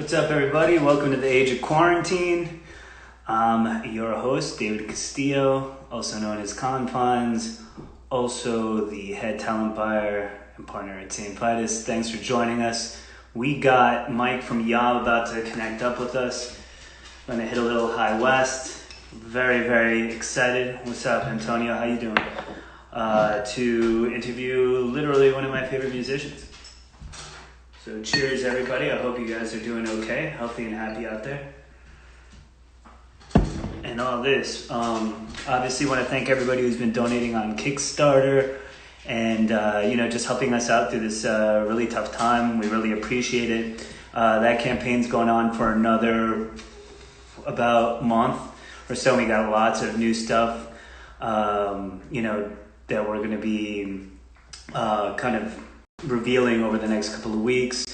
What's up, everybody? Welcome to the Age of Quarantine. I'm your host, David Castillo, also known as Confines, also the head talent buyer and partner at Saint Vitus. Thanks for joining us. We got Mike from YOB about to connect up with us. We're gonna hit a little high west. Very, very excited. What's up, Antonio? How you doing? To interview literally one of my favorite musicians. So cheers, everybody. I hope you guys are doing okay, healthy and happy out there. And all this. Obviously want to thank everybody who's been donating on Kickstarter and, just helping us out through this really tough time. We really appreciate it. That campaign's going on for another about month or so. We got lots of new stuff, that we're going to be kind of revealing over the next couple of weeks.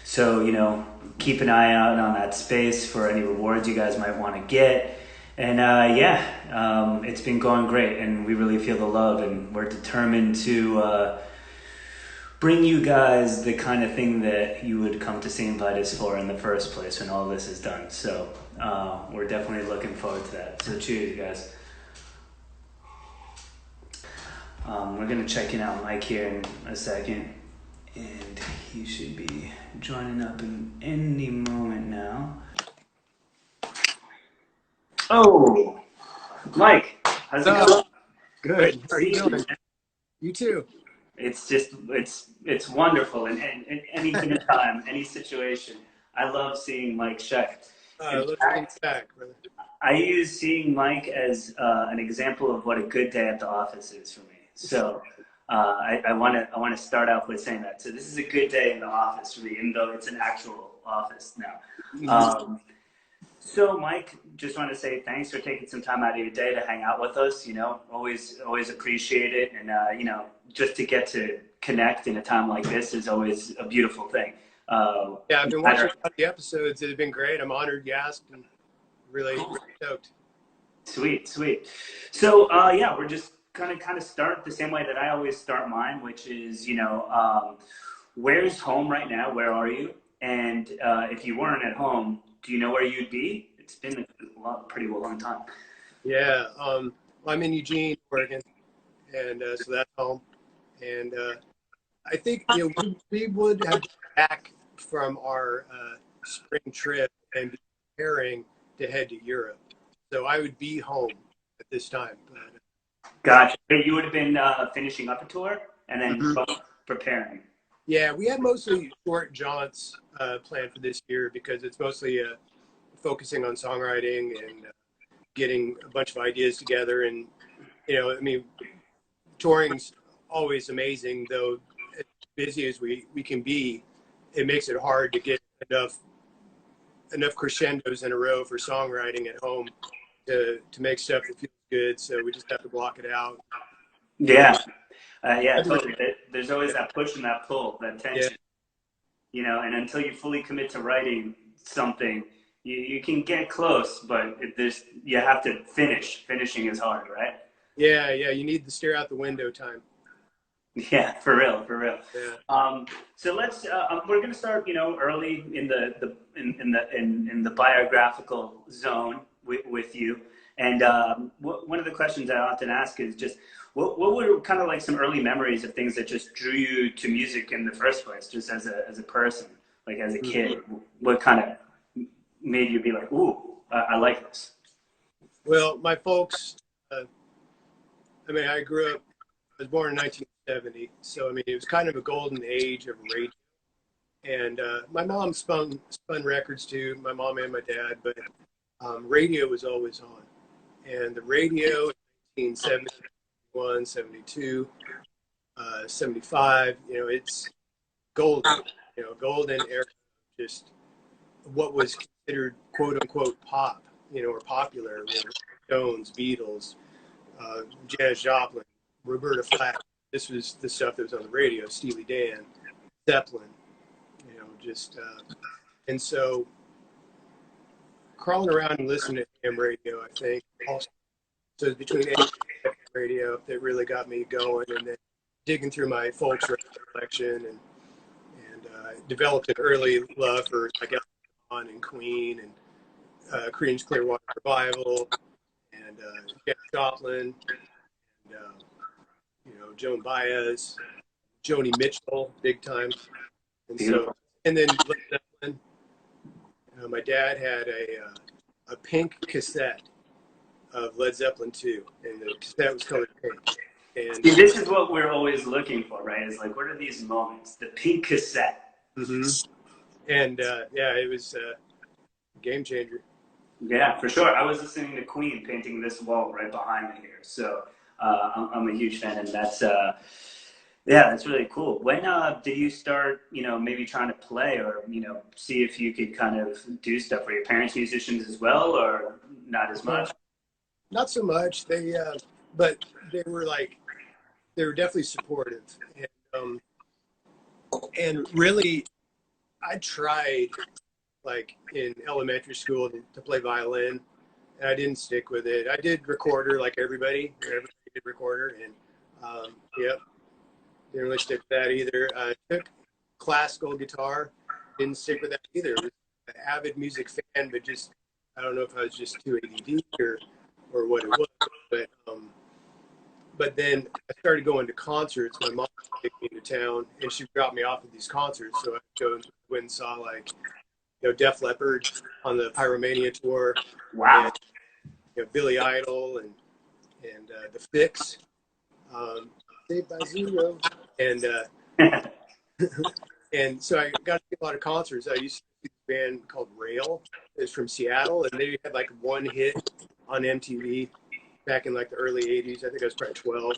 So, keep an eye out on that space for any rewards you guys might want to get. And it's been going great and we really feel the love and we're determined to bring you guys the kind of thing that you would come to Saint Vitus for in the first place when all this is done. So we're definitely looking forward to that. So cheers, guys. We're going to check in out Mike here in a second. And he should be joining up in any moment now. Oh, Mike, how's it going? Good. How are you doing? You too. It's wonderful in any given time, any situation. I love seeing Mike Scheidt. Back, brother. I use seeing Mike as an example of what a good day at the office is for me. So I want to start off with saying that. So this is a good day in the office for me, even though it's an actual office now. So Mike, just want to say thanks for taking some time out of your day to hang out with us. Always appreciate it. And, just to get to connect in a time like this is always a beautiful thing. I've been watching the episodes. It's been great. I'm honored you asked and really stoked. Sweet. So, we're just kind of start the same way that I always start mine, which is, where's home right now? Where are you? And if you weren't at home, do you know where you'd be? It's been a pretty long time. Yeah, I'm in Eugene, Oregon, and so that's home. And I think we would have been back from our spring trip and be preparing to head to Europe. So I would be home at this time. Gotcha. But you would have been finishing up a tour and then preparing. Yeah, we had mostly short jaunts planned for this year because it's mostly focusing on songwriting and getting a bunch of ideas together. And, touring's always amazing, though as busy as we can be, it makes it hard to get enough crescendos in a row for songwriting at home to make stuff that feels good. So we just have to block it out. Yeah. Totally. There's always that push and that pull, that tension, and until you fully commit to writing something, you can get close, but you have to finish. Finishing is hard, right? Yeah. You need to stare out the window time. Yeah, for real. Yeah. So let's. We're gonna start, early in the biographical zone with you. And one of the questions I often ask is just, what were kind of like some early memories of things that just drew you to music in the first place, just as a person, like as a kid? What kind of made you be like, ooh, I like this? Well, my folks, I was born in 1970, so it was kind of a golden age of radio. And my mom spun records too, my mom and my dad, but radio was always on. And the radio in 1971, 72, 75, it's golden, golden era, just what was considered quote unquote pop, or popular, Stones, Beatles, Janis Joplin, Roberta Flack. This was the stuff that was on the radio, Steely Dan, Zeppelin, and so crawling around and listening to ham radio, I think. Also, so it's between radio that really got me going, and then digging through my folks record collection and developed an early love for and Queen and Creedence Clearwater Revival and Janis Joplin and Joan Baez, Joni Mitchell, big time. And so, and then Led Zeppelin. My dad had a pink cassette of Led Zeppelin 2, and the cassette was colored pink. And see, this is what we're always looking for, right? Is like, what are these moments? The pink cassette. Mm-hmm. And yeah, it was a game changer. Yeah, for sure. I was listening to Queen painting this wall right behind me here, so I'm a huge fan, and that's yeah, that's really cool. When did you start, maybe trying to play or see if you could kind of do stuff? Were your parents musicians as well, or not as much? Not so much. But they were definitely supportive, and really, I tried in elementary school to play violin, and I didn't stick with it. I did recorder like everybody. Everybody did recorder, and yep, didn't really stick with that either. I took classical guitar, didn't stick with that either. I was an avid music fan, but just I don't know if I was just too ADD or what it was, but then I started going to concerts. My mom took me into town, and she dropped me off at these concerts. So I went and saw Def Leppard on the Pyromania tour. Wow. And, Billy Idol and the Fix, Saved by Zero, and and so I got to see a lot of concerts. I used to see a band called Rail. It's from Seattle, and they had one hit on MTV back in the early 80s. I think I was probably 12.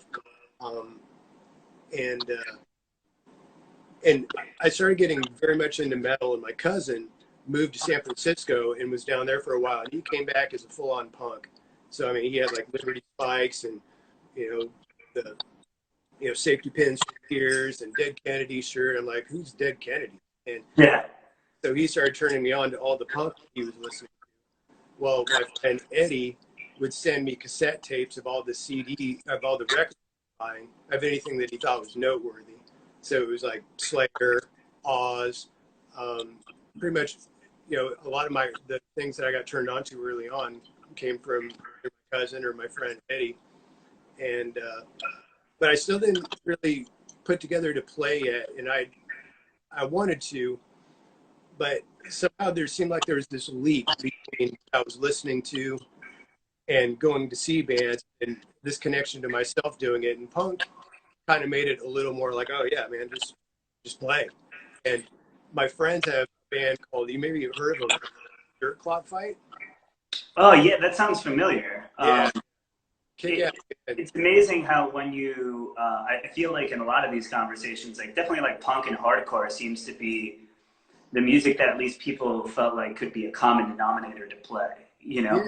And I started getting very much into metal, and my cousin moved to San Francisco and was down there for a while, and he came back as a full-on punk. So I mean, he had Liberty Spikes and the safety pins ears and Dead Kennedy shirt. I'm like, who's Dead Kennedy? And yeah, so he started turning me on to all the punk he was listening to. Well, my friend Eddie would send me cassette tapes of all the records buying of anything that he thought was noteworthy. So it was Slayer, Oz, pretty much, a lot of the things that I got turned on to early on came from my cousin or my friend Eddie. And, but I still didn't really put together to play yet. And I wanted to, but somehow there seemed like there was this leap between what I was listening to and going to see bands and this connection to myself doing it. And punk kind of made it a little more oh yeah, man, just play. And my friends have a band called, maybe you've heard of them, Dirt Clot Fight. Oh yeah, that sounds familiar. Yeah. It's amazing how when you, I feel like in a lot of these conversations, definitely punk and hardcore seems to be the music that at least people felt could be a common denominator to play. Yeah.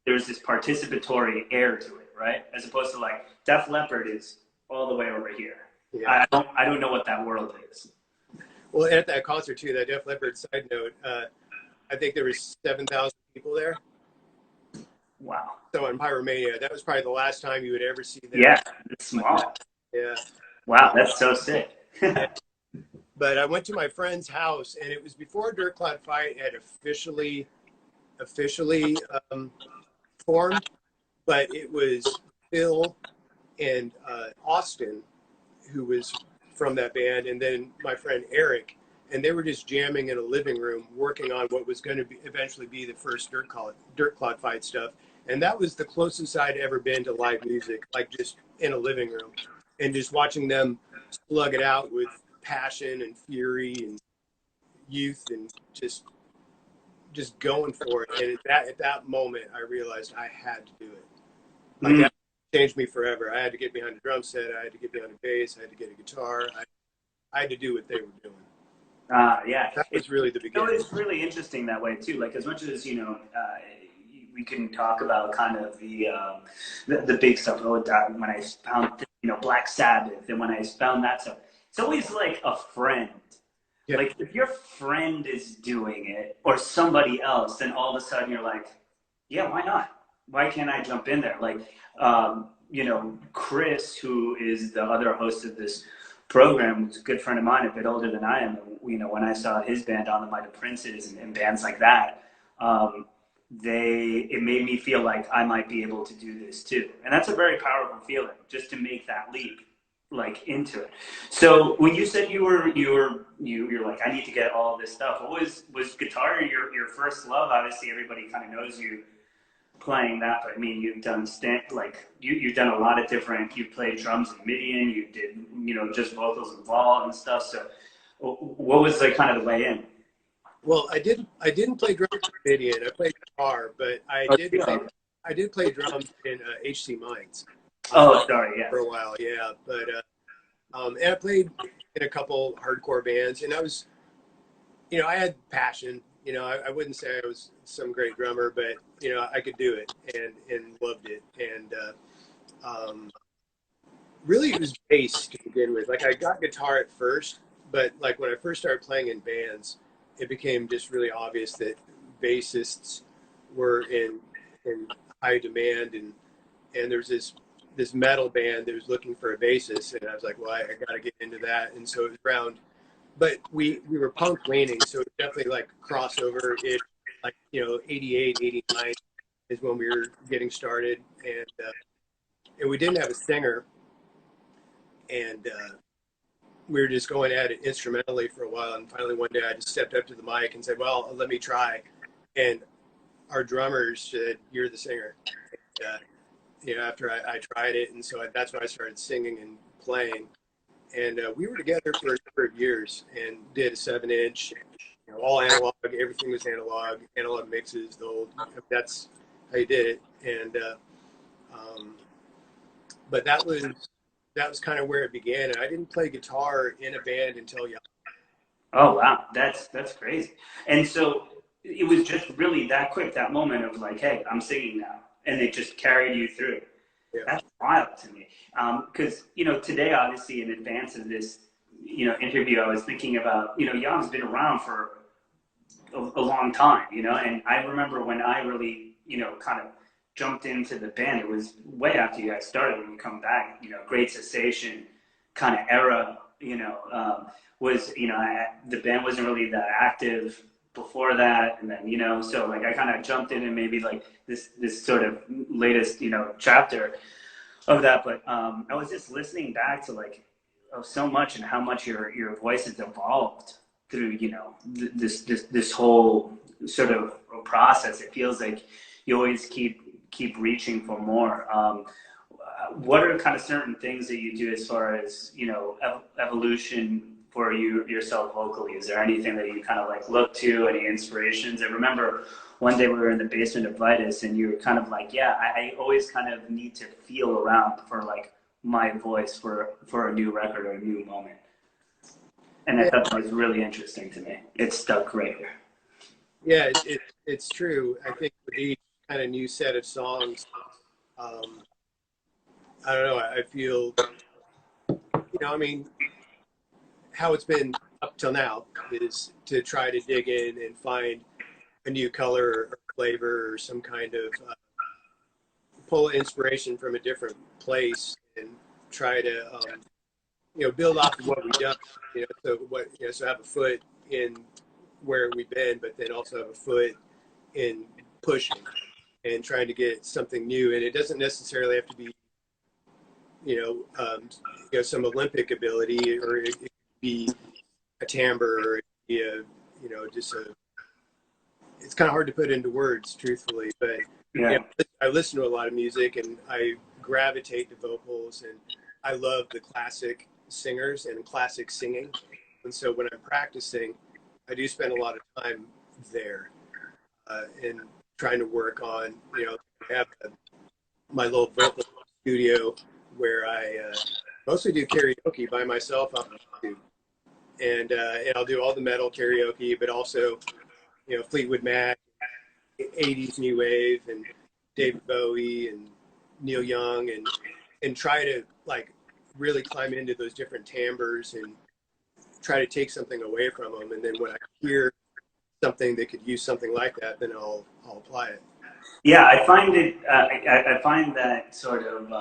There's this participatory air to it, right? As opposed to Def Leppard is all the way over here. Yeah. I don't know what that world is. Well, at that concert too, that Def Leppard side note, I think there was 7,000 people there. Wow. So in Pyromania, that was probably the last time you would ever see that. Yeah, it's small. Yeah. Wow, that's so sick. But I went to my friend's house, and it was before Dirt Clot Fight had officially formed, but it was Phil and Austin, who was from that band, and then my friend Eric, and they were just jamming in a living room, working on what was going to eventually be the first Dirt Clot Fight stuff. And that was the closest I'd ever been to live music, just in a living room, and just watching them slug it out with passion and fury and youth and just going for it. And at that moment, I realized I had to do it. That changed me forever. I had to get behind a drum set. I had to get behind a bass. I had to get a guitar. I had to do what they were doing. Yeah. That was really the beginning. It's really interesting that way too. As much as, we can talk about kind of the big stuff. When I found, Black Sabbath, and when I found that stuff, it's always a friend. Yeah. If your friend is doing it or somebody else, then all of a sudden you're yeah, why not? Why can't I jump in there? Chris, who is the other host of this program, who's a good friend of mine, a bit older than I am. You know, when I saw his band on the Mighty Princes and bands like that, it made me feel like I might be able to do this too. And that's a very powerful feeling, just to make that leap like into it. So when you said you're like, I need to get all this stuff, what was guitar your first love? Obviously everybody kind of knows you playing that, but I mean, you've done you've done a lot of different, you played drums and Midian, you did, you know, just vocals and vault and stuff. So what was like kind of the way in? Well, I didn't play drums in Midian. I played guitar, but I did play drums in HC Mines. Oh, sorry, yeah. For a while, yeah. But and I played in a couple hardcore bands, and I was, you know, I had passion. You know, I wouldn't say I was some great drummer, but you know, I could do it and loved it. And really, it was bass to begin with. Like I got guitar at first, but like when I first started playing in bands, it became just really obvious that bassists were in high demand, and there's this metal band that was looking for a bassist, and I was like, well, I got to get into that. And so it was around, but we were punk leaning, so it was definitely like crossover. It like, you know, 88, 89 is when we were getting started, and we didn't have a singer, and we were just going at it instrumentally for a while. And finally one day I just stepped up to the mic and said, well, let me try. And our drummers said, you're the singer. And, you know, after I tried it, and so that's when I started singing and playing. And we were together for a number of years and did a 7-inch, you know, all analog. Everything was analog mixes. That's how you did it. And but that was kind of where it began. And I didn't play guitar in a band until young. Oh wow, that's crazy. And so it was just really that quick, that moment of like, hey, I'm singing now, and it just carried you through. Yeah. That's wild to me. Because, you know, today, obviously, in advance of this, you know, interview, I was thinking about, you know, YOB's been around for a long time, you know, and I remember when I really, you know, kind of jumped into the band, it was way after you guys started, when you come back, you know, Great Cessation kind of era, you know, was, you know, the band wasn't really that active before that. And then, you know, so like I kind of jumped in and maybe like this sort of latest, you know, chapter of that. But I was just listening back to like so much, and how much your voice has evolved through, you know, this whole sort of process. It feels like you always keep reaching for more. What are kind of certain things that you do as far as, you know, evolution for yourself vocally? Is there anything that you kind of like look to, any inspirations? I remember one day we were in the basement of Vitus, and you were kind of like, yeah, I always kind of need to feel around for like my voice for a new record or a new moment. And I thought that was really interesting to me. It stuck right here. Yeah, it's true. I think with each kind of new set of songs, I don't know, I feel, you know, I mean, how it's been up till now is to try to dig in and find a new color or flavor or some kind of pull inspiration from a different place and try to you know, build off of what we've done, you know, so have a foot in where we've been, but then also have a foot in pushing and trying to get something new. And it doesn't necessarily have to be, you know, some Olympic ability, or it could be a timbre, or it could be a, you know, just it's kind of hard to put into words, truthfully, but yeah. You know, I listen to a lot of music, and I gravitate to vocals, and I love the classic singers and classic singing. And so when I'm practicing, I do spend a lot of time there and trying to work on, you know, I have my little vocal studio where I mostly do karaoke by myself on YouTube. And I'll do all the metal karaoke, but also, you know, Fleetwood Mac, 80s new wave, and David Bowie and Neil Young, and try to like really climb into those different timbres and try to take something away from them. And then when I hear something that could use something like that, then I'll apply it. Yeah, I find it. I find that sort of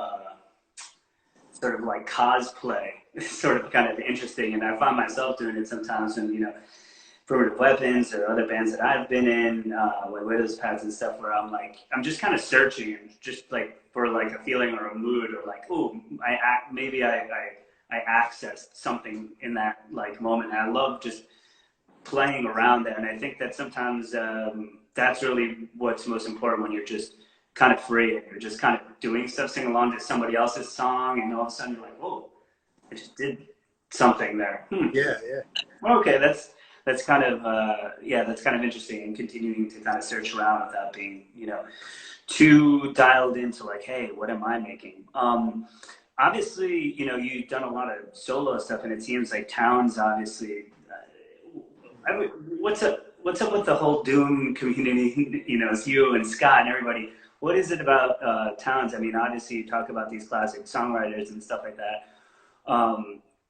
sort of like cosplay. It's sort of kind of interesting, and I find myself doing it sometimes when, you know, Primitive Weapons or other bands that I've been in, with Widow's Pads and stuff, where I'm like, I'm just kind of searching and just like for like a feeling or a mood, or like, oh, maybe I accessed something in that like moment. And I love just playing around that, and I think that sometimes that's really what's most important when you're just kind of free and you're just kind of doing stuff, singing along to somebody else's song, and all of a sudden you're like, whoa, I just did something there. Yeah, yeah. Okay, that's kind of yeah, that's kind of interesting, and continuing to kind of search around without being, you know, too dialed into like, hey, what am I making? Obviously, you know, you've done a lot of solo stuff, and it seems like Towns, obviously. What's up? What's up with the whole Doom community? You know, it's you and Scott and everybody. What is it about Towns? I mean, obviously, you talk about these classic songwriters and stuff like that.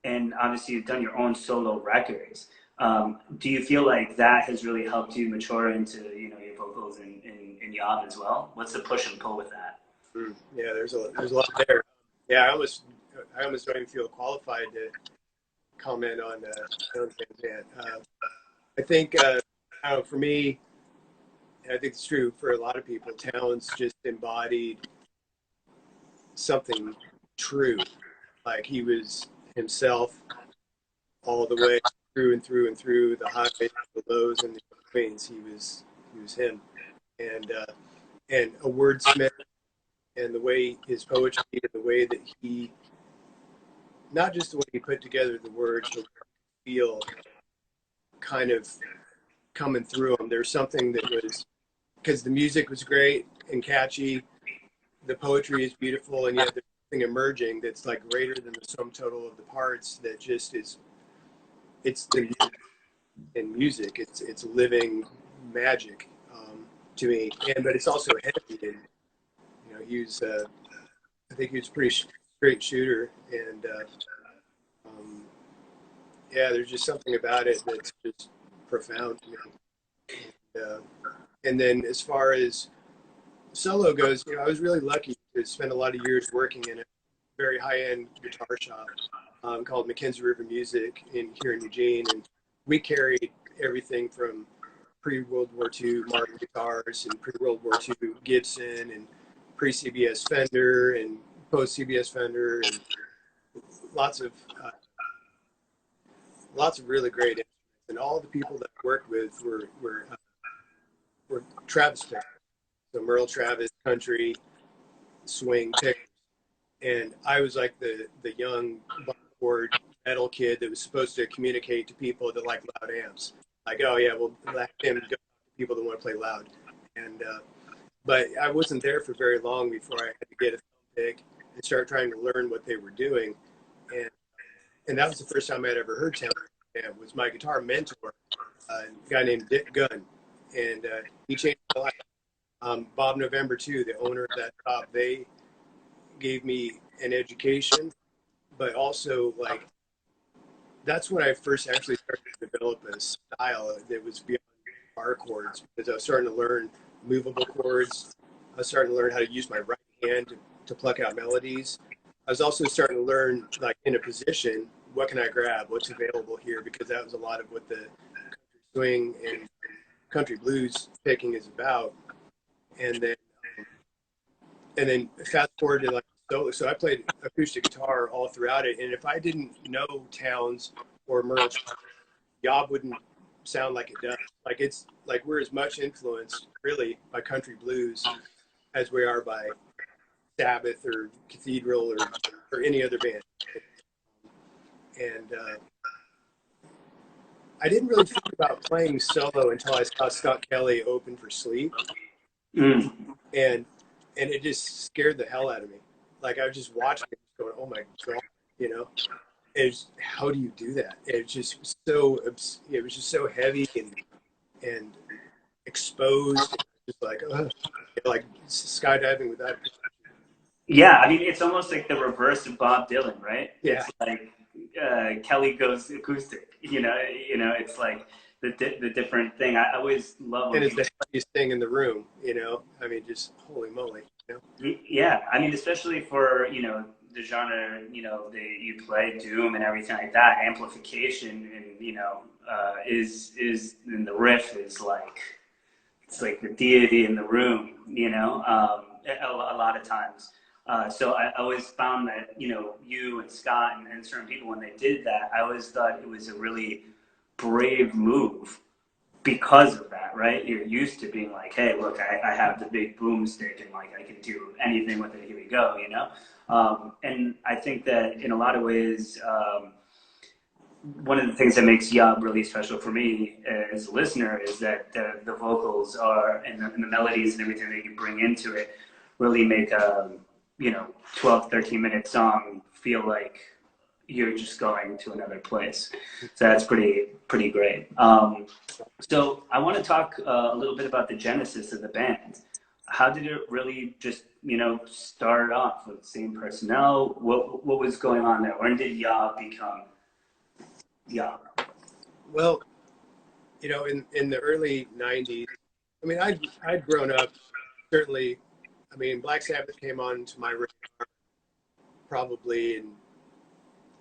And obviously you've done your own solo records. Do you feel like that has really helped you mature into, you know, your vocals in YOB as well? What's the push and pull with that? Yeah, there's a lot there. Yeah, I almost don't even feel qualified to comment on my own band. I think I don't know, for me, and I think it's true for a lot of people, Towns just embodied something true. Like he was himself all the way through and through and through, the highs, the lows, and the betweens. He was him, and a wordsmith, and the way his poetry, and the way that he, not just the way he put together the words, but feel kind of coming through him. There's something that was, because the music was great and catchy, the poetry is beautiful, and yet there's something emerging that's like greater than the sum total of the parts that just is, it's the music, and music, it's living magic to me. But it's also heavy, and you know, he was I think he was a pretty straight shooter, and yeah, there's just something about it that's just profound to me. And then as far as solo goes, you know, I was really lucky to spend a lot of years working in a very high-end guitar shop called Mackenzie River Music here in Eugene, and we carried everything from pre-World War II Martin guitars and pre-World War II Gibson and pre-CBS Fender and post-CBS Fender, and lots of really great instruments. And all the people that I worked with were Travis pickers. So Merle Travis, country, swing pickers. And I was like the young board metal kid that was supposed to communicate to people that like loud amps. Like, oh yeah, well, let him go to people that want to play loud. And but I wasn't there for very long before I had to get a thumb pick and start trying to learn what they were doing. And that was the first time I'd ever heard Town. It was my guitar mentor, a guy named Dick Gunn, and he changed my life. Bob November too, the owner of that shop, they gave me an education, but also like that's when I first actually started to develop a style that was beyond bar chords, because I was starting to learn movable chords. I was starting to learn how to use my right hand to pluck out melodies. I was also starting to learn, like in a position, what can I grab? What's available here? Because that was a lot of what the country swing and country blues picking is about. And then fast forward to like solo. So I played acoustic guitar all throughout it. And if I didn't know Towns or Merle, YOB wouldn't sound like it does. Like it's like we're as much influenced really by country blues as we are by Sabbath or Cathedral or any other band. And I didn't really think about playing solo until I saw Scott Kelly open for Sleep. And it just scared the hell out of me. Like I was just watching it going, oh my God, you know, how do you do that? It was just so heavy and exposed, just like skydiving without. Yeah, I mean, it's almost like the reverse of Bob Dylan, right? Yeah. It's like Kelly goes acoustic. You know, it's like the different thing. I always love. And it's the heaviest thing in the room. You know, I mean, just holy moly. You know? Yeah, I mean, especially for, you know, the genre, you know, that you play, doom and everything like that, amplification and, you know, is in the riff is like, it's like the deity in the room, you know, a lot of times. So I always found that, you know, you and Scott and certain people, when they did that, I always thought it was a really brave move because of that, right? You're used to being like, hey, look, I have the big boomstick and like I can do anything with it. Here we go, you know? And I think that in a lot of ways, one of the things that makes Yob really special for me as a listener is that the vocals are and the melodies and everything that you bring into it really make a, you know, 12, 13-minute song feel like you're just going to another place. So that's pretty great. So I want to talk a little bit about the genesis of the band. How did it really just, you know, start off with the same personnel? What was going on there? When did Yob become Yob? Well, you know, in the early 90s, I mean, I'd grown up, certainly, I mean, Black Sabbath came on to my radar probably in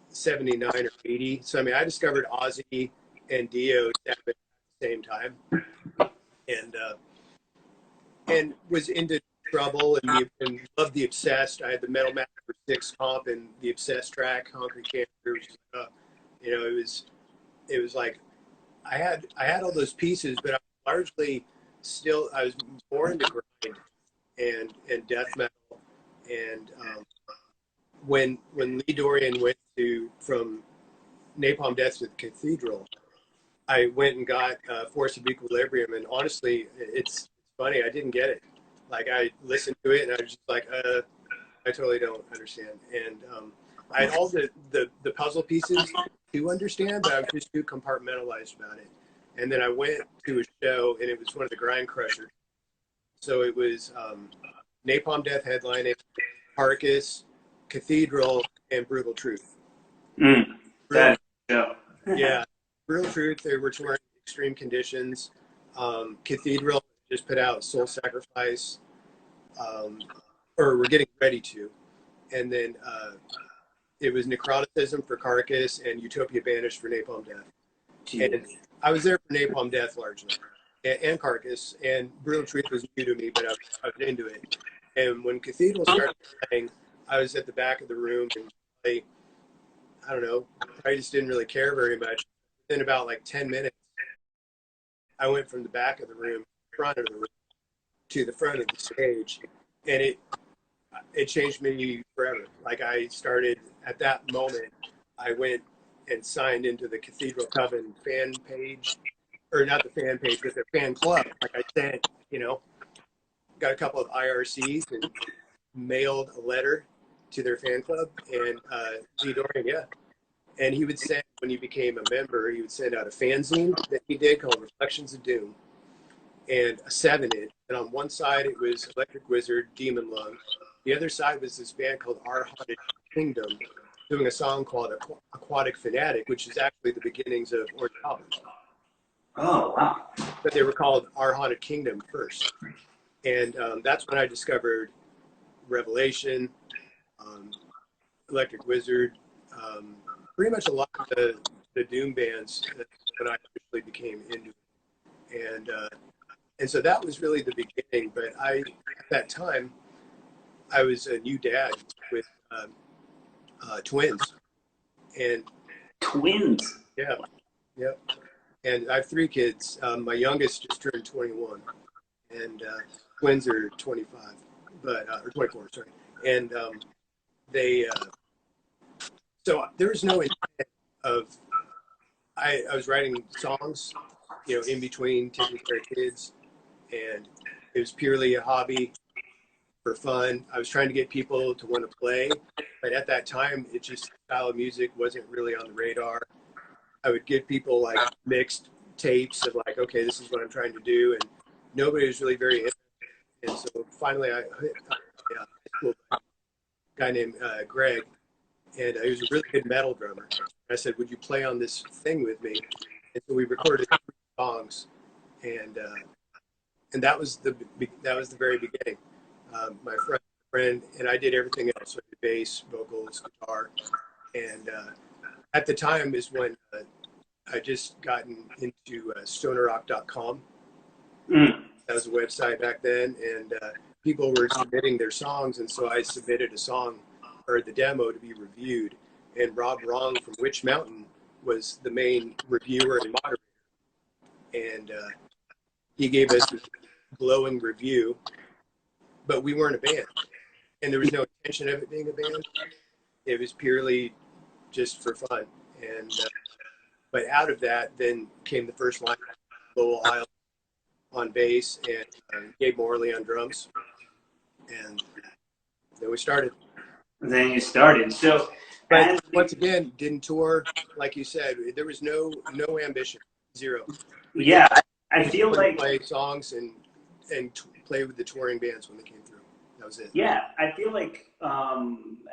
79 or 80. So, I mean, I discovered Ozzy and Dio at the same time, and was into Trouble and loved The Obsessed. I had the Metal Master 6 comp and The Obsessed track, Concrete Cancer, which is, you know, it was like I had all those pieces, but I was largely still, I was more into grind and death metal. And when Lee Dorian went from Napalm Death to the Cathedral, I went and got Force of Equilibrium, and honestly, it's funny, I didn't get it. Like, I listened to it and I was just like, I totally don't understand. And I had all the puzzle pieces to understand, but I was just too compartmentalized about it. And then I went to a show, and it was one of the Grind Crushers. So it was Napalm Death headlining, Carcass, Cathedral, and Brutal Truth. That show. Yeah, Brutal Truth, they were touring Extreme Conditions. Cathedral just put out Soul Sacrifice, or we're getting ready to. And then it was Necroticism for Carcass and Utopia Banished for Napalm Death. Jeez. And I was there for Napalm Death largely, and Carcass, and Brutal Truth was new to me, but I was into it. And when Cathedral started playing, I was at the back of the room, and I don't know, I just didn't really care very much. Within about like 10 minutes, I went from the back of the room, front of the room, to the front of the stage, and it changed me forever. Like, I started, at that moment, I went and signed into the Cathedral Coven fan page, or not the fan page, but their fan club. Like, I sent, you know, got a couple of IRCs and mailed a letter to their fan club, and Lee Dorian, yeah. And he would send, when he became a member, he would send out a fanzine that he did called Reflections of Doom, and a 7-inch. And on one side, it was Electric Wizard, Demon Lung. The other side was this band called Our Haunted Kingdom, doing a song called Aquatic Fanatic, which is actually the beginnings of Orange Albums. Oh, wow. But they were called Our Haunted Kingdom first. And that's when I discovered Revelation, Electric Wizard, pretty much a lot of the Doom bands that I officially became into. And so that was really the beginning. But at that time, I was a new dad with twins. And Twins? Yeah. Yep. And I have 3 kids. My youngest just turned 21, and twins are 25, or 24, sorry. And so there was no intent of, I was writing songs, you know, in between taking care of kids, and it was purely a hobby for fun. I was trying to get people to want to play, but at that time, it just, style of music wasn't really on the radar. I would give people like mixed tapes of like, okay, this is what I'm trying to do, and nobody was really very interested. And so finally, I hit a guy named Greg, and he was a really good metal drummer. I said, would you play on this thing with me? And so we recorded 3 songs, and that was the very beginning. My friend, and I did everything else. So I did bass, vocals, guitar, and at the time is when I just gotten into stonerrock.com. That was a website back then, and people were submitting their songs, and so I submitted a song or the demo to be reviewed. And Rob Wrong from Witch Mountain was the main reviewer and moderator, and he gave us a glowing review. But we weren't a band, and there was no intention of it being a band. It was purely just for fun. And but out of that, then came the first line, Lowell Isle on bass, and Gabe Morley on drums, and then we started. Then you started. So, but once again, didn't tour, like you said. There was no ambition, zero. Yeah, I feel like play songs and play with the touring bands when they came through. That was it. Yeah, I feel like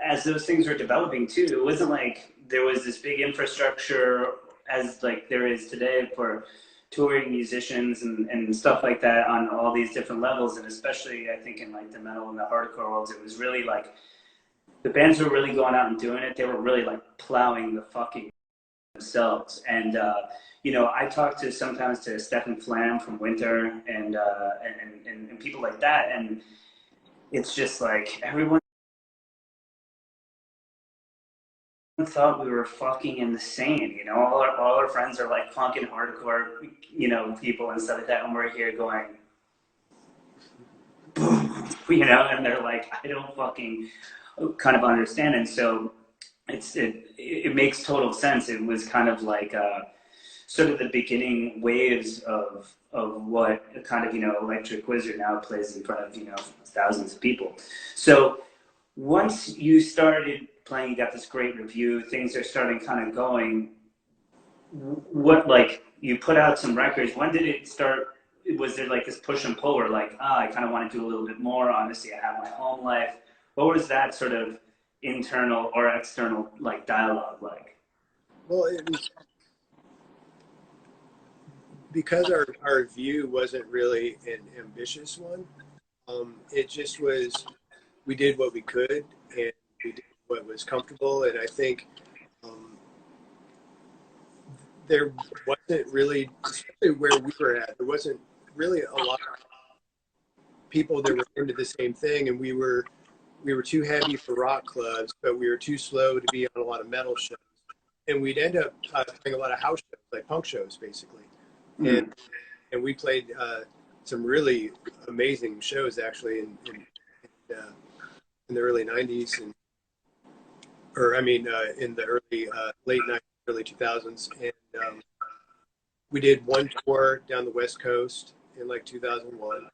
as those things were developing too, it wasn't like there was this big infrastructure as like there is today for touring musicians and stuff like that on all these different levels. And especially I think in like the metal and the hardcore worlds, it was really like the bands were really going out and doing it. They were really like plowing the fucking themselves. And you know, I talked to sometimes to Stefan Flam from Winter and people like that, and it's just like everyone thought we were fucking insane, you know. All our friends are like punk and hardcore, you know, people and stuff like that, and we're here going, you know, and they're like, I don't fucking kind of understand. And so it makes total sense. It was kind of like sort of the beginning waves of what kind of, you know, Electric Wizard now plays in front of, you know, thousands of people. So once you started playing, you got this great review, things are starting kind of going. What, like, you put out some records, when did it start? Was there like this push and pull, or like, I kind of want to do a little bit more, honestly, I have my home life? What was that sort of internal or external like dialogue like? Well, it was because our view wasn't really an ambitious one. It just was, we did what we could, and we did what was comfortable. And I think there wasn't really, especially where we were at, there wasn't really a lot of people that were into the same thing. And we were too heavy for rock clubs, but we were too slow to be on a lot of metal shows. And we'd end up playing a lot of house shows, like punk shows, basically. Mm-hmm. And we played some really amazing shows, actually, in the early 90s, in the early late 90s, early 2000s. And we did one tour down the West Coast in like 2001.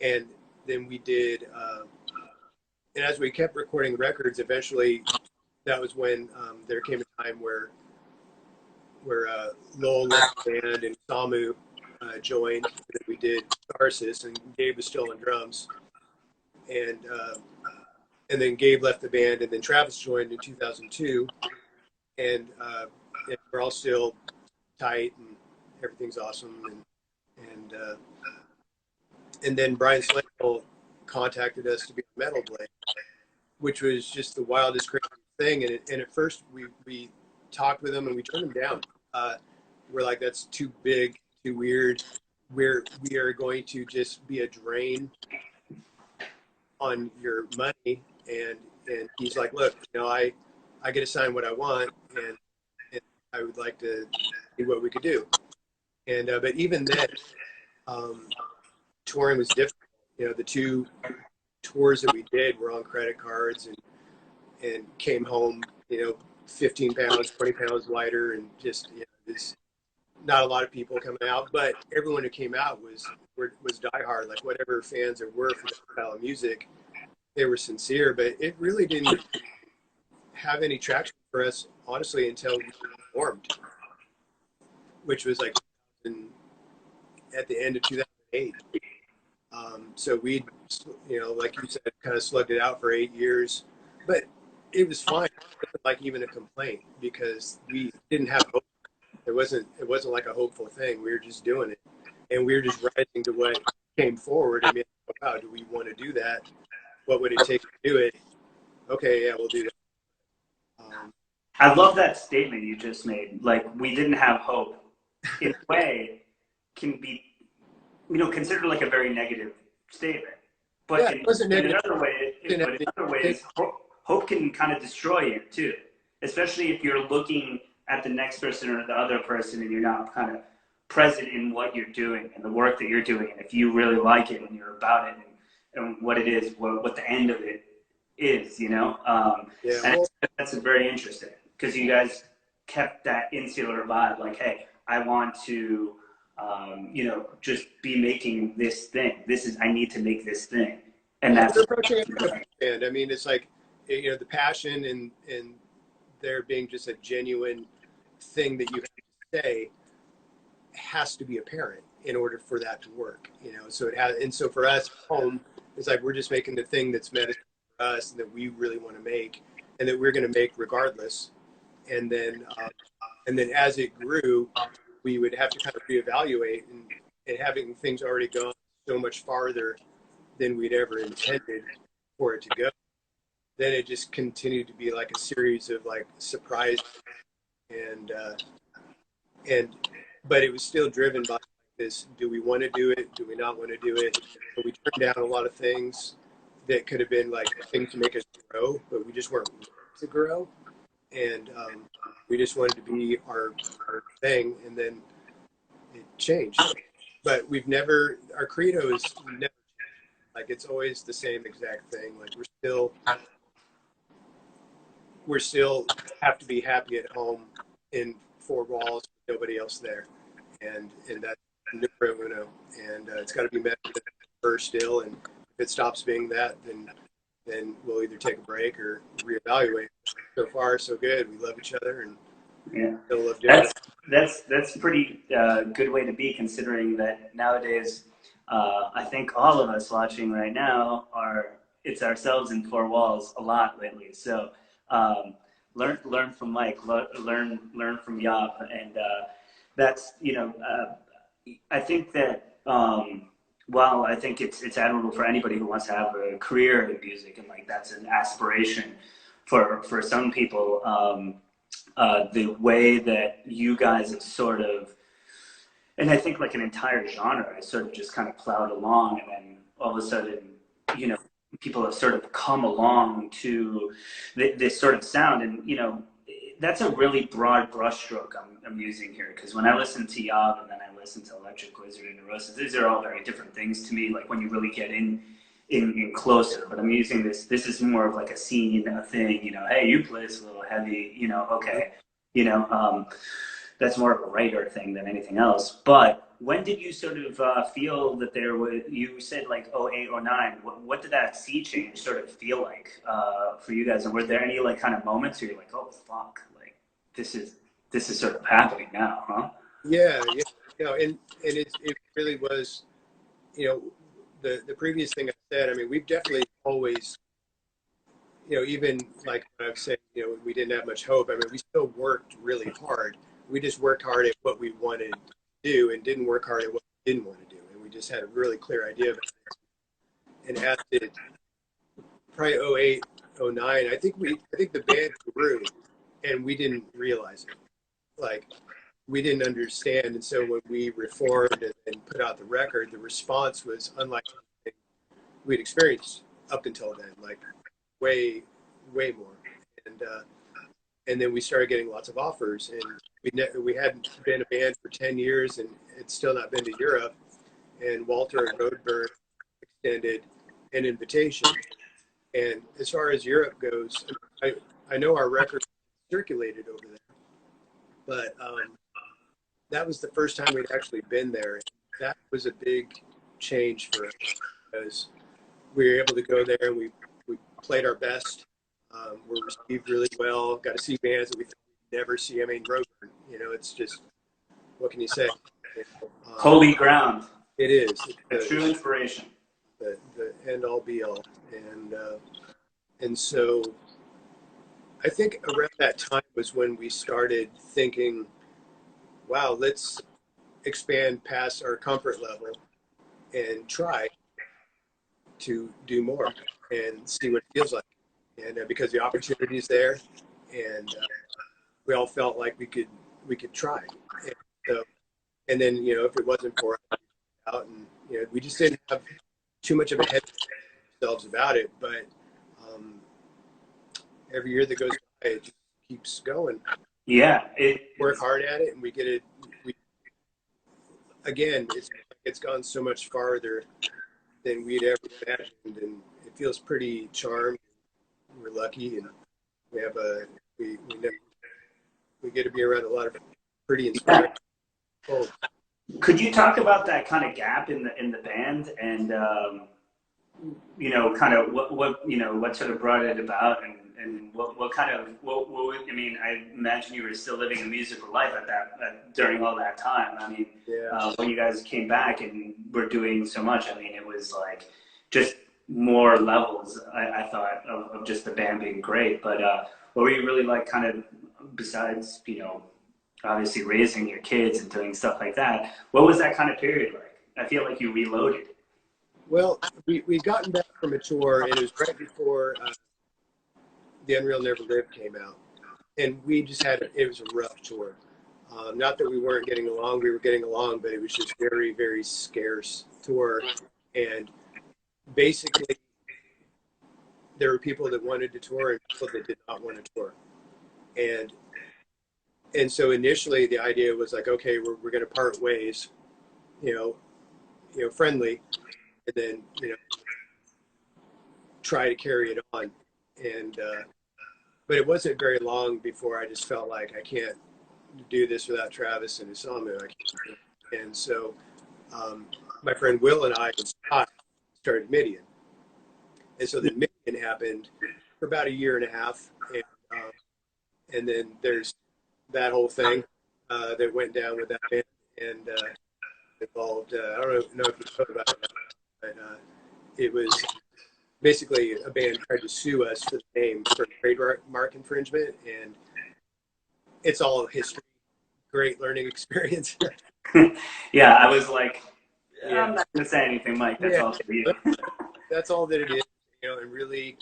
And then we did, and as we kept recording records, eventually that was when there came a time where Lowell left the band and Samu joined. And we did Starsis, and Gabe was still on drums. And then Gabe left the band, and then Travis joined in 2002. And we're all still tight, and everything's awesome. And then Brian Slangle contacted us to be a metal blade, which was just the wildest, crazy thing. And at first we talked with him and we turned him down. We're like, that's too big, too weird. We are going to just be a drain on your money. And he's like, look, you know, I get assigned what I want, and I would like to see what we could do. And but even then, touring was difficult. You know, the two tours that we did were on credit cards, and came home, you know, 15 pounds, 20 pounds lighter, and just, you know, there's not a lot of people coming out, but everyone who came out was diehard. Like, whatever fans there were for that style of music, they were sincere. But it really didn't have any traction for us, honestly, until we performed, which was like at the end of 2008. So we, you know, like you said, kind of slugged it out for 8 years, but it was fine. It wasn't like even a complaint, because we didn't have hope. It wasn't like a hopeful thing. We were just doing it, and we were just rising to what came forward. I mean, wow, do we want to do that? what would it take to do it? Okay, yeah, we'll do that. I love that statement you just made. Like, we didn't have hope. In a way, can be, considered like a very negative statement. But Yeah, it wasn't in negative. other ways, hope can kind of destroy you too. Especially if you're looking at the next person or the other person and you're not kind of present in what you're doing and the work that you're doing. And if you really like it and you're about it and what it is, what the end of it is, Yeah, and well, that's very interesting because you guys kept that insular vibe. Like, hey, I want to, just be making this thing. I need to make this thing, and yeah, that's we're approaching it from a end. I mean, it's like, the passion and there being just a genuine thing that you have to say has to be apparent in order for that to work. So it has, and so for us, home, it's like we're just making the thing that's medicine for us and that we really want to make, and that we're going to make regardless. And then as it grew, we would have to kind of reevaluate, and having things already gone so much farther than we'd ever intended for it to go. Then it just continued to be like a series of like surprises, and but it was still driven by this: do we want to do it? Do we not want to do it? But we turned down a lot of things that could have been like things to make us grow, but we just weren't to grow, and we just wanted to be our thing, and then it changed. But our credo is never, like, it's always the same exact thing. Like, we're still have to be happy at home in four walls, nobody else there, and that's numero uno. And it's got to be met first still. And if it stops being that, then we'll either take a break or reevaluate. So far, so good. We love each other, and yeah. still love doing it. That's a pretty good way to be, considering that nowadays, I think all of us watching right now it's ourselves in four walls a lot lately. So learn from Mike, learn from Yob, and that's I think that while I think it's admirable for anybody who wants to have a career in music, and like that's an aspiration for some people. The way that you guys have sort of, and I think like an entire genre has sort of just kind of plowed along, and then all of a sudden, people have sort of come along to this sort of sound, and that's a really broad brushstroke I'm using here, because when I listen to Yob and then I listen to Electric Wizard and Neurosis, these are all very different things to me. Like when you really get in closer, but I'm using this is more of like a scene, a thing, hey, you play this a little heavy, okay, that's more of a writer thing than anything else. But when did you sort of feel that there was, you said like 08, 09, what did that sea change sort of feel like for you guys? And were there any like kind of moments where you're like, oh fuck, like this is sort of happening now, huh? Yeah. And it really was, the previous thing I said. I mean, we've definitely always, even like when I've said, we didn't have much hope. I mean, we still worked really hard. We just worked hard at what we wanted to do and didn't work hard at what we didn't want to do. And we just had a really clear idea of it. And after probably 08, 09, I think the band grew and we didn't realize it. Like, we didn't understand. And so when we reformed and put out the record, the response was unlike anything we'd experienced up until then, like way more. And then we started getting lots of offers, and we hadn't been a band for 10 years, and it's still not been to Europe. And Walter and Roadburn extended an invitation. And as far as Europe goes, I know our record circulated over there, but that was the first time we'd actually been there. That was a big change for us because we were able to go there and we played our best. Were received really well. Got to see bands that we never see. I mean, Roadburn, it's just, what can you say? Holy ground. It is. A true inspiration. The end all be all. And so I think around that time was when we started thinking, wow, let's expand past our comfort level and try to do more. and see what it feels like. And because the opportunity is there, and we all felt like we could try. And so, and then if it wasn't for us, out, and we just didn't have too much of a head ourselves about it. But every year that goes by, it just keeps going. Yeah, work hard at it, and we get it. Again, it's gone so much farther than we'd ever imagined, and it feels pretty charmed. We're lucky, and we have we get to be around a lot of pretty inspiring people. Could you talk about that kind of gap in the band, and kind of what sort of brought it about, and what kind of I mean, I imagine you were still living a musical life during all that time. I mean, when you guys came back and were doing so much, I mean, it was like just more levels. I thought of just the band being great, but what were you really like, kind of besides obviously raising your kids and doing stuff like that? What was that kind of period like? I feel like you reloaded. Well, we'd gotten back from a tour, and it was right before The Unreal Never Lived came out. And we just it was a rough tour. Not that we weren't getting along, we were getting along, but it was just very, very scarce tour. And basically, there were people that wanted to tour and people that did not want to tour. And so initially the idea was like, okay, we're going to part ways, friendly, and then, try to carry it on. And, but it wasn't very long before I just felt like I can't do this without Travis and Isamu. And so my friend Will and I and Scott started Midian. And so then Midian happened for about a year and a half. And then there's that whole thing that went down with that band, and involved, I don't know if you know about it, but it was basically a band tried to sue us for the name for trademark infringement, and it's all history. Great learning experience. Yeah, I was like, I'm not going to say anything, Mike. That's all for you. That's all that it is, and really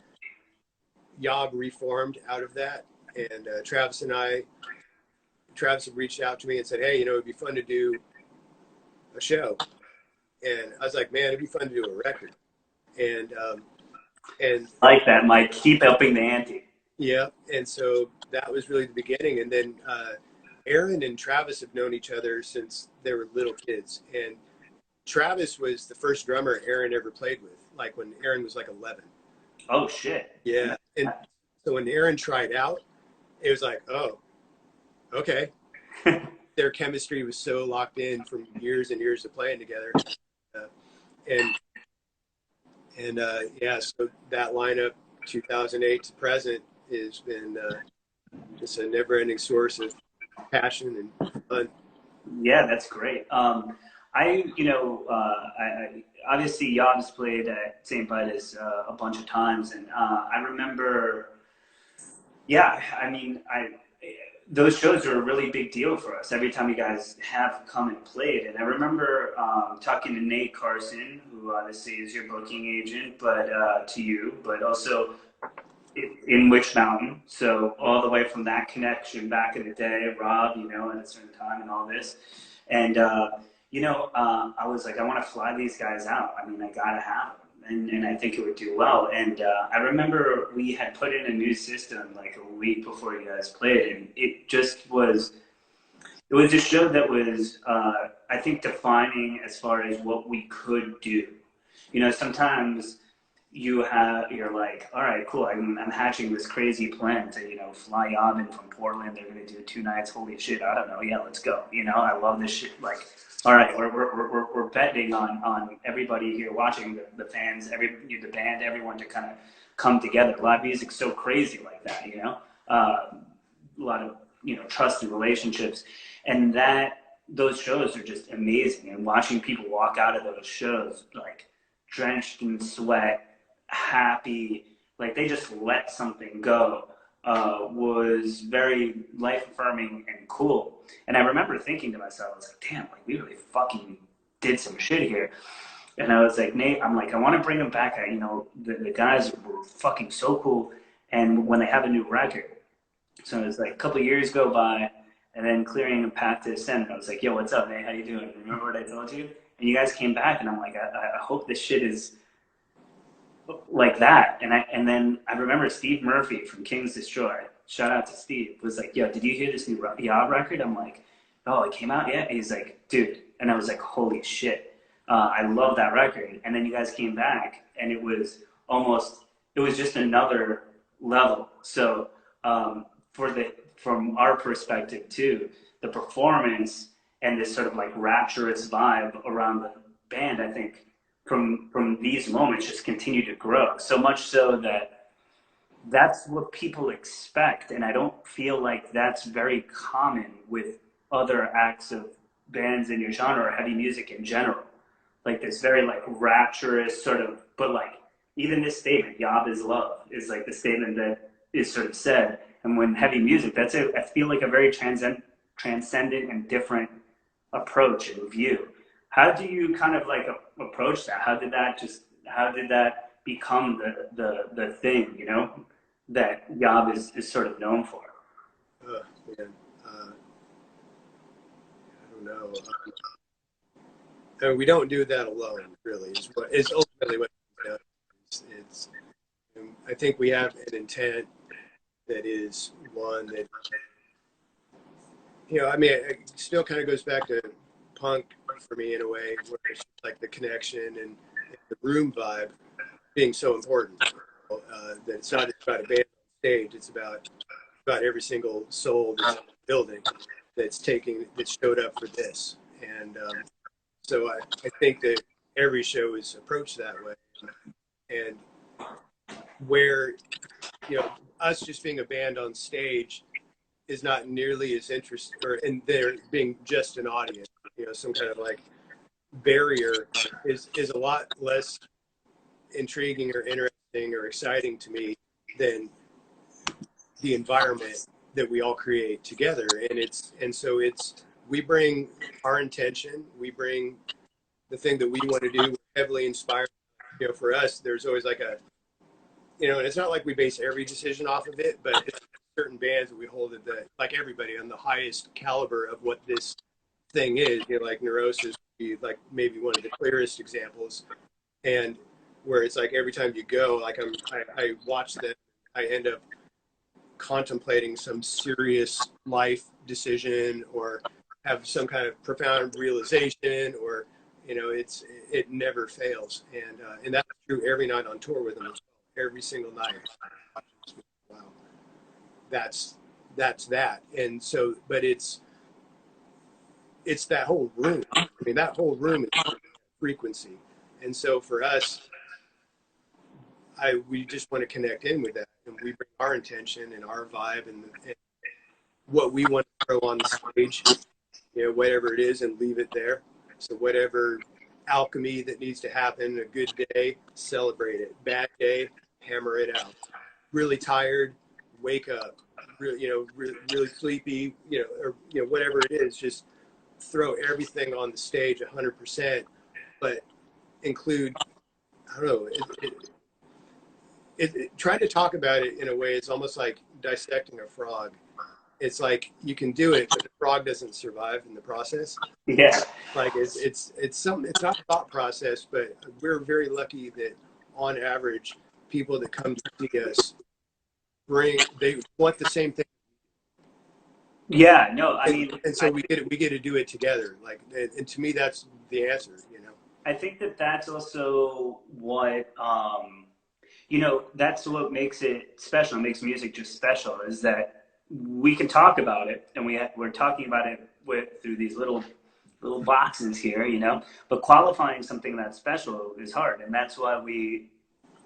YOB reformed out of that. And Travis had reached out to me and said, hey, it'd be fun to do a show. And I was like, man, it'd be fun to do a record. And like that, Mike. Keep upping the ante. Yeah. And so that was really the beginning. And then Aaron and Travis have known each other since they were little kids. And Travis was the first drummer Aaron ever played with, like when Aaron was like 11. Oh, shit. Yeah. And so when Aaron tried out, it was like, oh, okay. Their chemistry was so locked in from years and years of playing together. So that lineup, 2008 to present, has been just a never-ending source of passion and fun. Yeah, that's great. I obviously YOB's played at Saint Vitus a bunch of times, and I remember, those shows are a really big deal for us every time you guys have come and played. And I remember talking to Nate Carson, who obviously is your booking agent, but to you, but also in Witch Mountain. So all the way from that connection back in the day, Rob, at a certain time and all this. And, I was like, I want to fly these guys out. I mean, I got to have them. And I think it would do well. And I remember we had put in a new system like a week before you guys played, and it was a show that was, I think, defining as far as what we could do. Sometimes you're like, all right, cool, I'm hatching this crazy plan to, fly YOB in from Portland. They're going to do 2 nights. Holy shit, I don't know. Yeah, let's go. I love this shit. Like, all right, we're betting on everybody here watching, the fans, the band, everyone to kind of come together. Live music's so crazy like that, a lot of trusted relationships, and those shows are just amazing. And watching people walk out of those shows like drenched in sweat, happy, like they just let something go, was very life-affirming and cool. And I remember thinking to myself, I was like, damn, like we really fucking did some shit here. And I was like, Nate, I'm like, I want to bring them back. The guys were fucking so cool. And when they have a new record, so it was like a couple of years go by, and then clearing a path to ascend. I was like, yo, what's up, Nate? How you doing? Remember what I told you? And you guys came back, and I'm like, I hope this shit is like that. And then I remember Steve Murphy from Kings Destroy. Shout out to Steve. Was like, yo, did you hear this new YOB record? I'm like, oh, it came out yet? He's like, dude. And I was like, holy shit. I love that record. And then you guys came back, and it was just another level. So from our perspective too, the performance and this sort of like rapturous vibe around the band, I think from these moments just continue to grow. So much so that that's what people expect. And I don't feel like that's very common with other acts of bands in your genre or heavy music in general. Like this very like rapturous sort of, but like even this statement, "Yob is love," is like the statement that is sort of said. And when heavy music, I feel like a very transcendent and different approach and view. How do you kind of like approach that? How did that become the thing, you know, that YOB is sort of known for? Man, I don't know. We don't do that alone, really. It's ultimately what it does. I think we have an intent that is one that, you know, I mean, it still kind of goes back to punk for me in a way, where it's like the connection and the room vibe being so important. That it's not just about a band on stage; it's about every single soul that's in the building that showed up for this. And so I think that every show is approached that way, and where, you know, us just being a band on stage is not nearly as interesting, and there being just an audience, you know, some kind of like barrier is a lot less intriguing or interesting or exciting to me than the environment that we all create together. And so we bring our intention, we bring the thing that we want to do, heavily inspired. You know, for us, there's always like and it's not like we base every decision off of it, but it's certain bands that we hold at like everybody, on the highest caliber of what this thing is. You know, like Neurosis would be like maybe one of the clearest examples, and where it's like every time you go, like I watch them, I end up contemplating some serious life decision or have some kind of profound realization, or, you know, it never fails. And that's true every night on tour with them as well. Every single night. Wow. That's that. And so, but it's that whole room. I mean, that whole room is frequency. And so for us, we just want to connect in with that, and we bring our intention and our vibe and what we want to throw on the stage, you know, whatever it is, and leave it there. So whatever alchemy that needs to happen, a good day, celebrate it. Bad day, hammer it out. Really tired, wake up. Really sleepy, you know, or, you know, whatever it is, just throw everything on the stage 100%, but include, I don't know, try to talk about it in a way. It's almost like dissecting a frog. It's like you can do it, but the frog doesn't survive in the process. Yeah. Like it's not a thought process, but we're very lucky that on average, people that come to see us they want the same thing. Yeah, no, I mean, and so we get to do it together. Like, and to me, that's the answer, you know. I think that's also what, you know, that's what makes it special, makes music just special, is that we can talk about it, and we're talking about it through these little boxes here, you know, but qualifying something that's special is hard, and that's why we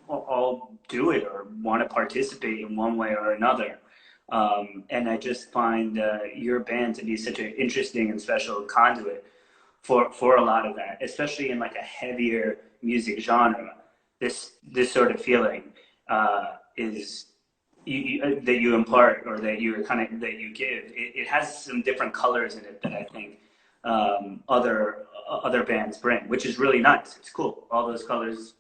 all do it or want to participate in one way or another. And I just find your band to be such an interesting and special conduit for a lot of that, especially in like a heavier music genre. This sort of feeling is that you impart, or that you give. It has some different colors in it that I think other bands bring, which is really nice. It's cool. All those colors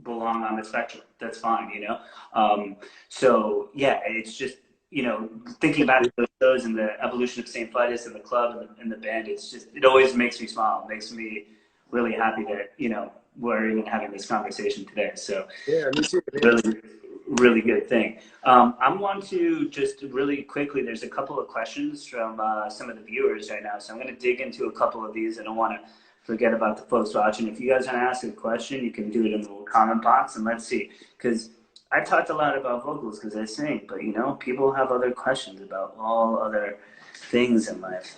belong on the spectrum. That's fine, you know. So yeah, it's just, you know, thinking back to those shows and the evolution of Saint Vitus and the club and the band. It's just, it always makes me smile. It makes me really happy that, you know, we're even having this conversation today. So Yeah, me too. really, really good thing. I want to just really quickly, there's a couple of questions from some of the viewers right now. So I'm going to dig into a couple of these. I don't want to forget about the folks watching. If you guys want to ask a question, you can do it in the little comment box, and let's see. Because I talked a lot about vocals because I sing, but you know, people have other questions about all other things in life.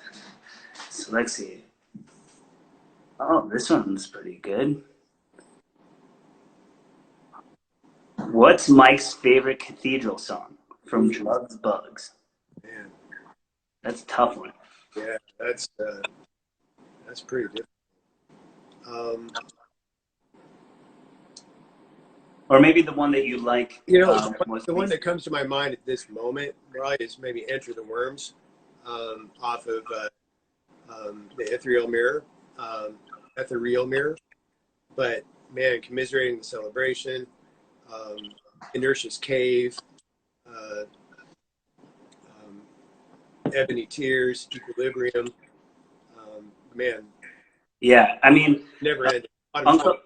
So let's see. Oh, this one's pretty good. What's Mike's favorite Cathedral song from Drugs Bugs? Man, That's a tough one. yeah, that's pretty good. Or maybe the one that you like. You know, most the one that comes to my mind at this moment, right, is maybe "Enter the Worms," off of the Ethereal Mirror, Ethereal Mirror. But man, commiserating the celebration, um, Inertia's Cave, uh, Ebony Tears, Equilibrium. Man, Yeah, I mean, never ending. Uncle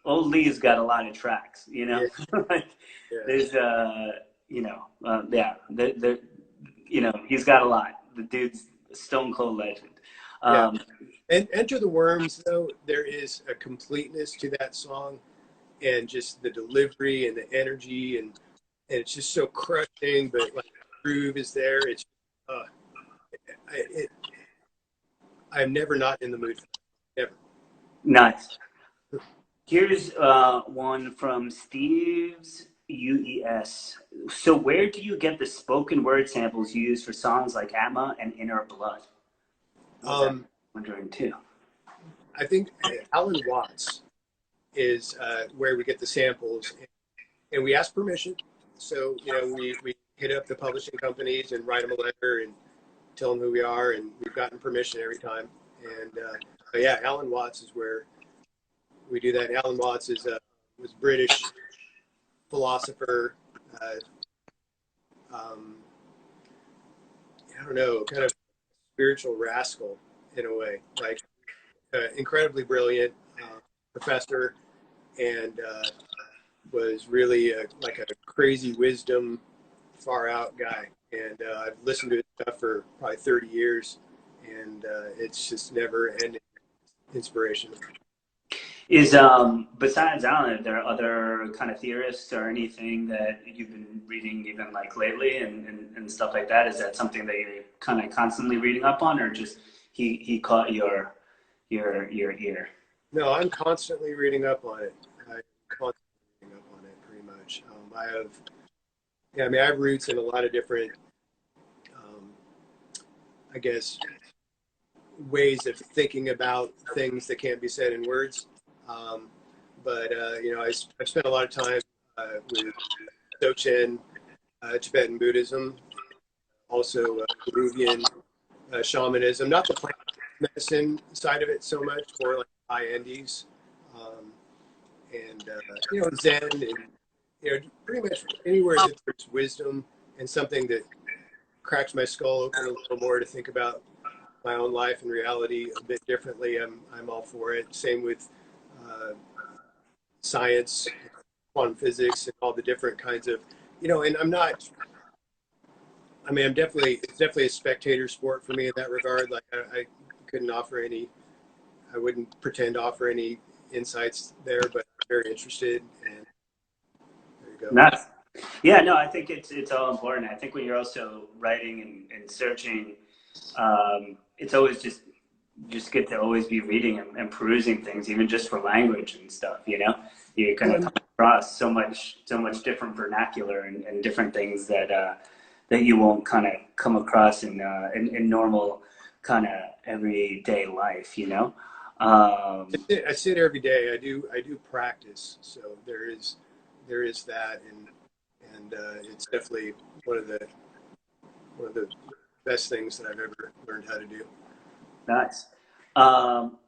old Lee's got a lot of tracks, you know. Yeah, Like, yeah. there's you know, yeah, you know, he's got a lot. The dude's a stone cold legend. Yeah. And Enter the Worms, though, there is a completeness to that song, and just the delivery and the energy, and it's just so crushing, but like the groove is there. It's uh, I'm never not in the mood for it, ever. Nice. Here's one from Steve's UES. So where do you get the spoken word samples you use for songs like Atma and Inner Blood? I'm wondering too. I think Alan Watts is where we get the samples, and we ask permission. So, you know, we hit up the publishing companies and write them a letter and tell them who we are, and we've gotten permission every time. And but yeah, Alan Watts is where we do that. Alan Watts was British philosopher. Um, I don't know, kind of spiritual rascal in a way, like incredibly brilliant professor, and was really like a crazy wisdom, far out guy. And I've listened to his stuff for probably 30 years, and it's just never ending inspiration. Is besides Alan, are there other kind of theorists or anything that you've been reading even like lately and stuff like that? Is that something that you're kind of constantly reading up on, or just he caught your ear? No, I'm constantly reading up on it. I'm constantly reading up on it, pretty much. I have roots in a lot of different, um, I guess, ways of thinking about things that can't be said in words. Um, but you know, I've spent a lot of time with Dzogchen, Tibetan Buddhism, also Peruvian shamanism, not the plant medicine side of it so much, more like high Andes, and you know, Zen, and you know, pretty much anywhere that there's wisdom and something that cracks my skull open a little more to think about my own life and reality a bit differently. I'm all for it. Same with science, quantum physics, and all the different kinds of, you know. And I'm not. I mean, it's definitely a spectator sport for me in that regard. Like I couldn't offer any. I wouldn't pretend to offer any insights there, but I'm very interested. And there you go. Nice. Yeah, no, I think it's all important. I think when you're also writing and searching, it's always just good to always be reading and perusing things, even just for language and stuff. You know, you kind of come across so much different vernacular and different things that you won't kind of come across in normal kind of everyday life. You know. I sit every day. I do practice. So there is that, and it's definitely one of the best things that I've ever learned how to do. Nice. From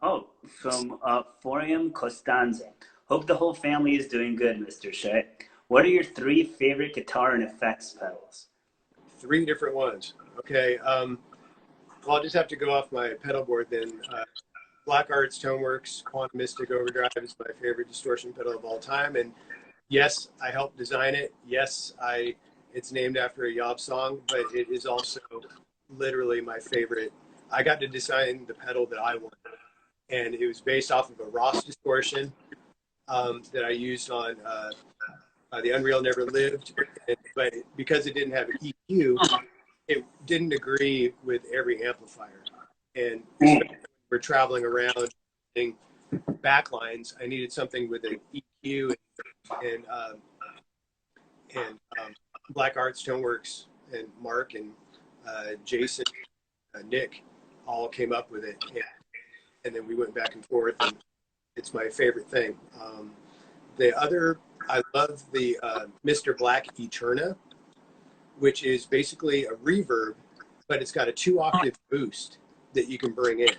Forium Costanza. Hope the whole family is doing good, Mr. Scheidt. What are your three favorite guitar and effects pedals? Three different ones. Okay. Well, I'll just have to go off my pedal board then. Black Arts Toneworks Quantum Mystic Overdrive is my favorite distortion pedal of all time. And yes, I helped design it. Yes, it's named after a YOB song, but it is also literally my favorite. I got to design the pedal that I wanted, and it was based off of a Ross distortion that I used on the Unreal Never Lived. But because it didn't have an EQ, it didn't agree with every amplifier. And especially when we're traveling around doing backlines, I needed something with an EQ, and Black Arts Stoneworks and Mark and Jason, Nick all came up with it, and then we went back and forth, and it's my favorite thing. The other, I love the Mr. Black Eterna, which is basically a reverb, but it's got a 2-octave boost that you can bring in.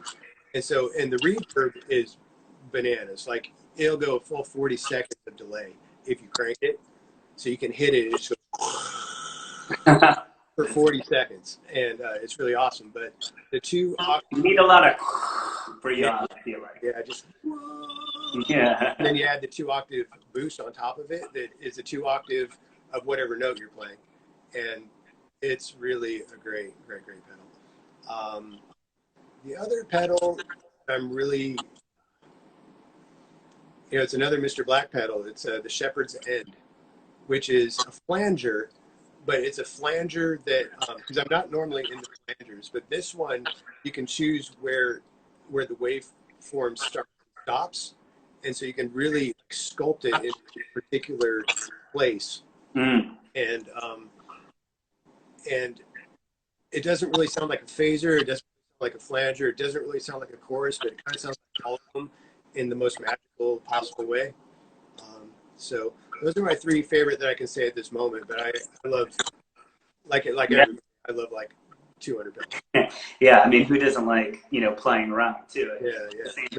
And so, and the reverb is bananas. Like, it'll go a full 40 seconds of delay if you crank it. So you can hit it, it just goes for 40 seconds. And it's really awesome. But the 2-octave... You need a lot of for you, I feel like. Yeah, just... Yeah. And then you add the 2-octave boost on top of it that is a 2-octave of whatever note you're playing. And it's really a great pedal. The other pedal, I'm really, it's another Mr. Black pedal. It's the Shepherd's End, which is a flanger, but it's a flanger that, because I'm not normally into flangers, but this one, you can choose where the waveform starts and stops. And so you can really sculpt it in a particular place. Mm. And it doesn't really sound like a phaser. It doesn't sound like a flanger. It doesn't really sound like a chorus, but it kind of sounds like all of them in the most magical possible way. So those are my three favorite that I can say at this moment. But I love, everybody, I love like 200 pedals. Yeah, I mean, who doesn't like, playing around too? Yeah.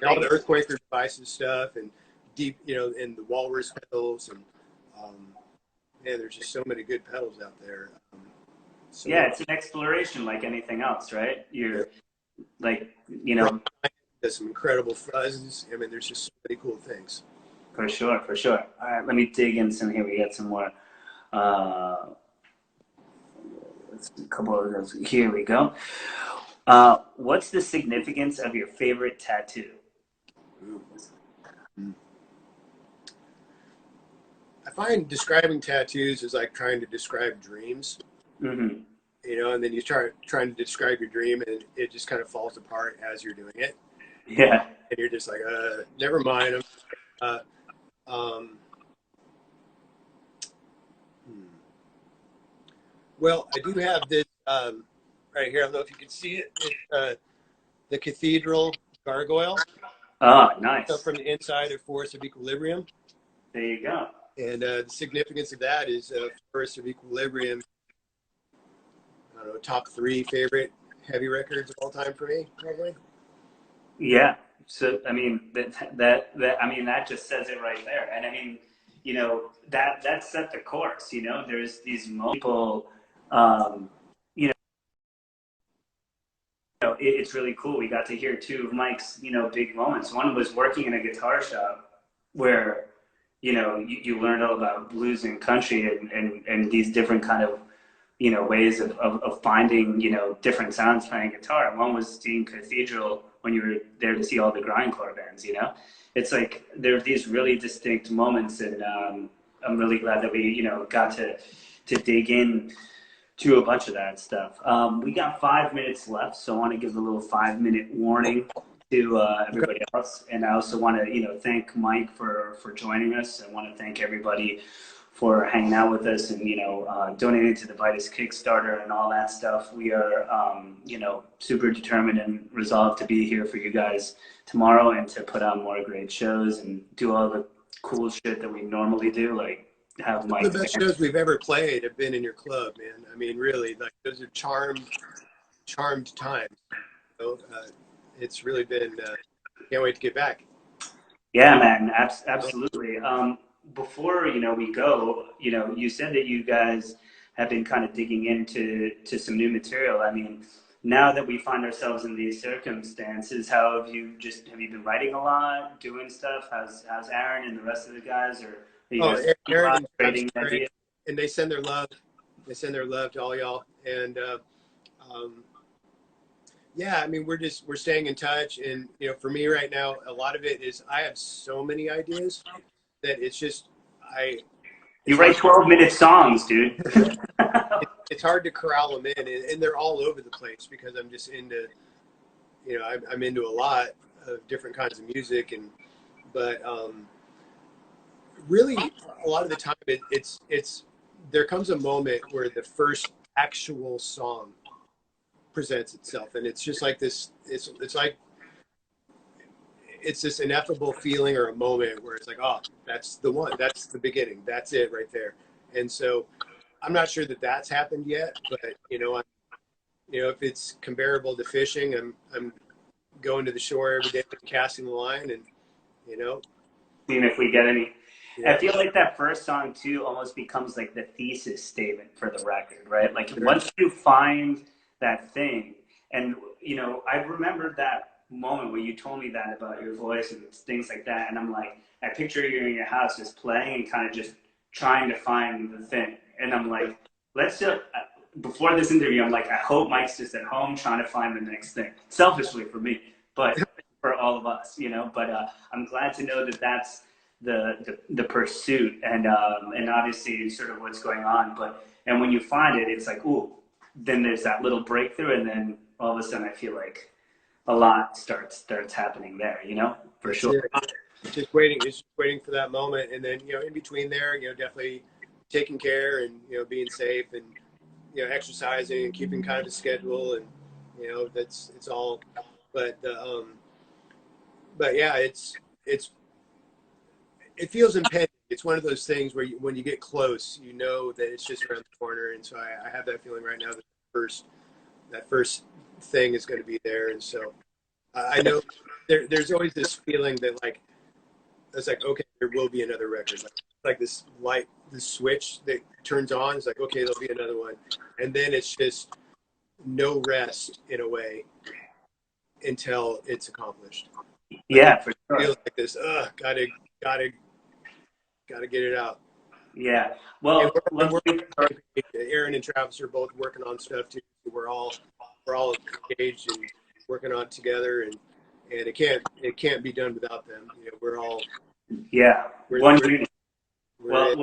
All the Earthquaker devices stuff and deep, and the Walrus pedals and there's just so many good pedals out there. So, yeah, it's an exploration like anything else, right? You're like, there's some incredible fuzzes. I mean, there's just so many cool things. For sure. All right, let me dig in some here. We got some more. A couple of those. Here we go. What's the significance of your favorite tattoo? I find describing tattoos is like trying to describe dreams. Mm-hmm. And then you trying to describe your dream, and it just kind of falls apart as you're doing it. Yeah. And you're just like, never mind. Well, I do have this right here. I don't know if you can see it. It's the Cathedral Gargoyle. Oh, nice. So from the inside of Forest of Equilibrium. There you go. And the significance of that is Forest of Equilibrium, I don't know, top 3 favorite heavy records of all time for me, probably. Yeah. So, I mean, that just says it right there. And I mean, that set the course, there's these people, it's really cool. We got to hear 2 of Mike's, big moments. One was working in a guitar shop where, you learned all about blues and country and these different kind of, ways of finding, different sounds playing guitar. And one was seeing Cathedral when you were there to see all the grindcore bands, It's like there are these really distinct moments, and I'm really glad that we, got to dig in to a bunch of that stuff. We got 5 minutes left, so I want to give a little 5-minute warning to everybody else. And I also want to, thank Mike for joining us. I want to thank everybody for hanging out with us and, donating to the Vitus Kickstarter and all that stuff. We are, super determined and resolved to be here for you guys tomorrow and to put on more great shows and do all the cool shit that we normally do, like have Mike. The best shows we've ever played have been in your club, man. I mean, really, like those are charmed times. it's really been, can't wait to get back. Yeah, man, absolutely. Before, we go, you said that you guys have been kind of digging into some new material. I mean, now that we find ourselves in these circumstances, have you been writing a lot, doing stuff? How's Aaron and the rest of the guys, or are you guys Aaron and creating Travis, ideas? and they send their love. They send their love to all y'all. And yeah, I mean, we're staying in touch. And, for me right now, a lot of it is I have so many ideas that it's just, you write 12-minute songs, dude. it's hard to corral them in, and they're all over the place because I'm just into, I'm into a lot of different kinds of music, but really a lot of the time it's there comes a moment where the first actual song presents itself, and it's just like this. It's like it's this ineffable feeling or a moment where it's like, oh, that's the one, that's the beginning, that's it right there. And so I'm not sure that that's happened yet, but if it's comparable to fishing, I'm going to the shore every day and casting the line, and seeing if we get any. Yeah. I feel like that first song too almost becomes like the thesis statement for the record, right? Like once you find that thing, and I remember that moment where you told me that about your voice and things like that, and I'm like, I picture you in your house just playing and kind of just trying to find the thing, and I'm like, let's just. Before this interview, I'm like, I hope Mike's just at home trying to find the next thing. Selfishly for me, but for all of us, But I'm glad to know that that's the pursuit, and obviously sort of what's going on. And when you find it, it's like, ooh, then there's that little breakthrough, and then all of a sudden I feel like a lot starts happening there, for That's sure. Just waiting for that moment, and then in between there, definitely taking care and being safe and exercising and keeping kind of a schedule, and it's all. But yeah, it feels impending. It's one of those things where when you get close, that it's just around the corner, and so I have that feeling right now that that first thing is going to be there, and so I know there's always this feeling that it's like, okay, there will be another record, like this light, this switch that turns on. It's like, okay, there'll be another one, and then it's just no rest in a way until it's accomplished. Yeah, for sure. It feels like this. Gotta get it out. Yeah. Well, Aaron and Travis are both working on stuff too. We're all engaged and working on it together, and it can't be done without them. We're all one unit. Well,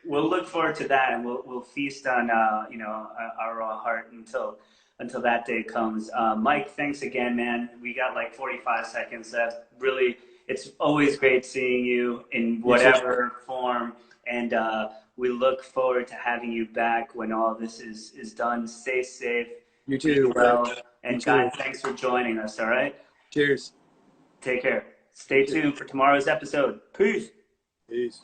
we'll look forward to that, and we'll feast on our raw heart until that day comes. Mike, thanks again, man. We got like 45 seconds left. Really, it's always great seeing you in whatever form, and we look forward to having you back when all this is done. Stay safe. You too. Be well. And guys, thanks for joining us. All right. Cheers. Take care. Stay tuned for tomorrow's episode. Peace. Peace.